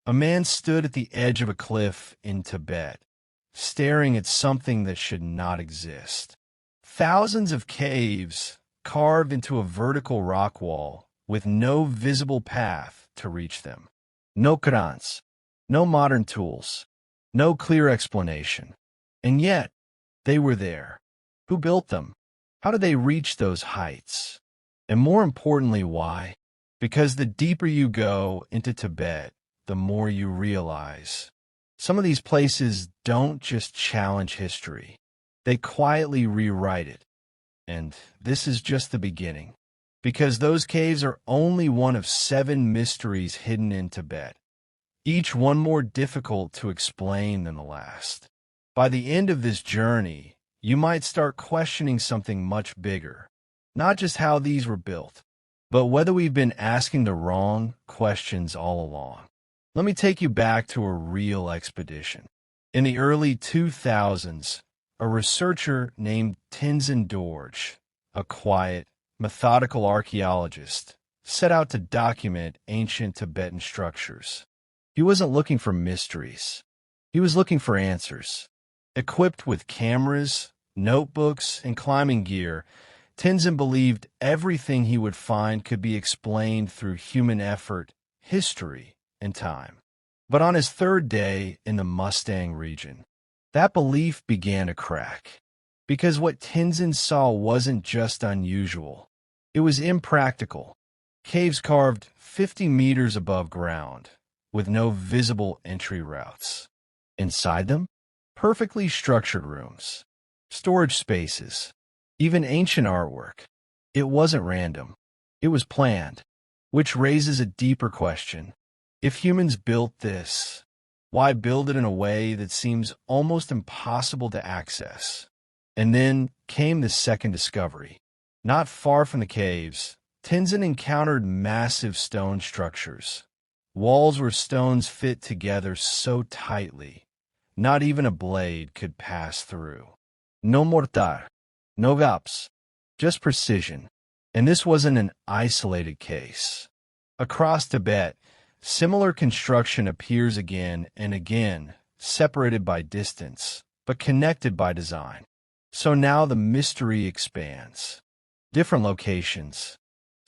A man stood at the edge of a cliff in Tibet, staring at something that should not exist. Thousands of caves carved into a vertical rock wall with no visible path to reach them. No Qurans, no modern tools, no clear explanation. And yet, they were there. Who built them? How did they reach those heights? And more importantly, why? Because the deeper you go into Tibet, the more you realize. Some of these places don't just challenge history. They quietly rewrite it. And this is just the beginning. Because those caves are only one of 7 mysteries hidden in Tibet, each one more difficult to explain than the last. By the end of this journey, you might start questioning something much bigger. Not just how these were built, but whether we've been asking the wrong questions all along. Let me take you back to a real expedition. In the early 2000s, a researcher named Tenzin Dorje, a quiet, methodical archaeologist, set out to document ancient Tibetan structures. He wasn't looking for mysteries. He was looking for answers. Equipped with cameras, notebooks, and climbing gear, Tenzin believed everything he would find could be explained through human effort, history, and time. But on his 3rd day in the Mustang region, that belief began to crack. Because what Tenzin saw wasn't just unusual, it was impractical. Caves carved 50 meters above ground, with no visible entry routes. Inside them, perfectly structured rooms, storage spaces, even ancient artwork. It wasn't random. It was planned, which raises a deeper question. If humans built this, why build it in a way that seems almost impossible to access? And then came the second discovery. Not far from the caves, Tenzin encountered massive stone structures. Walls where stones fit together so tightly, not even a blade could pass through. No mortar, no gaps, just precision. And this wasn't an isolated case. Across Tibet, similar construction appears again and again, separated by distance, but connected by design. So now the mystery expands. Different locations,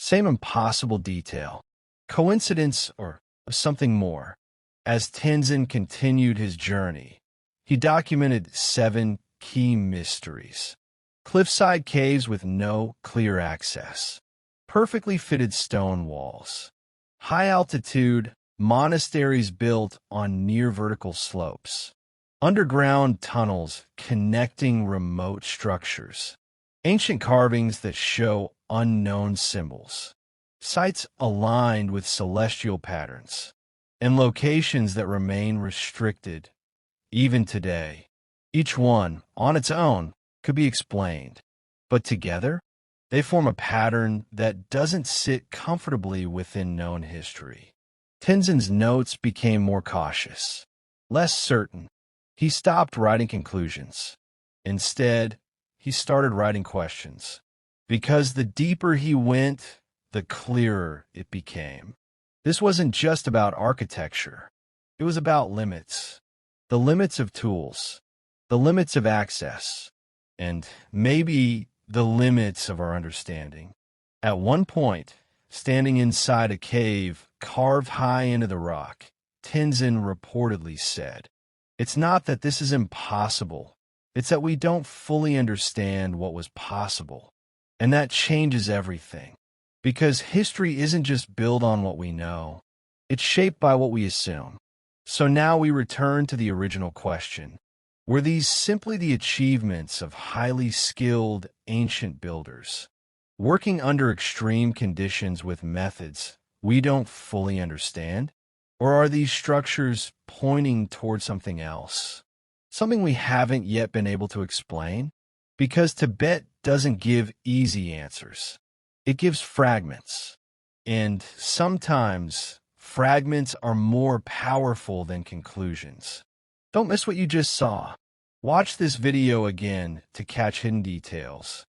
same impossible detail. Coincidence or something more? As Tenzin continued his journey, he documented 7 key mysteries. Cliffside caves with no clear access. Perfectly fitted stone walls. High-altitude monasteries built on near-vertical slopes. Underground tunnels connecting remote structures. Ancient carvings that show unknown symbols. Sites aligned with celestial patterns. And locations that remain restricted, even today. Each one, on its own, could be explained. But together, they form a pattern that doesn't sit comfortably within known history. Tenzin's notes became more cautious, less certain. He stopped writing conclusions. Instead, he started writing questions. Because the deeper he went, the clearer it became. This wasn't just about architecture. It was about limits. The limits of tools, the limits of access, and maybe the limits of our understanding. At one point, standing inside a cave carved high into the rock, Tenzin reportedly said, "It's not that this is impossible. It's that we don't fully understand what was possible." And that changes everything. Because history isn't just built on what we know. It's shaped by what we assume. So now we return to the original question. Were these simply the achievements of highly skilled ancient builders, working under extreme conditions with methods we don't fully understand? Or are these structures pointing toward something else? Something we haven't yet been able to explain? Because Tibet doesn't give easy answers. It gives fragments. And sometimes fragments are more powerful than conclusions. Don't miss what you just saw. Watch this video again to catch hidden details.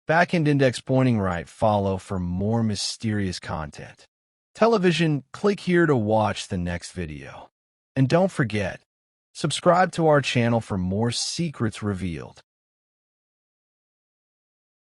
Back and index pointing right follow for more mysterious content. Television, click here to watch the next video. And don't forget, subscribe to our channel for more secrets revealed.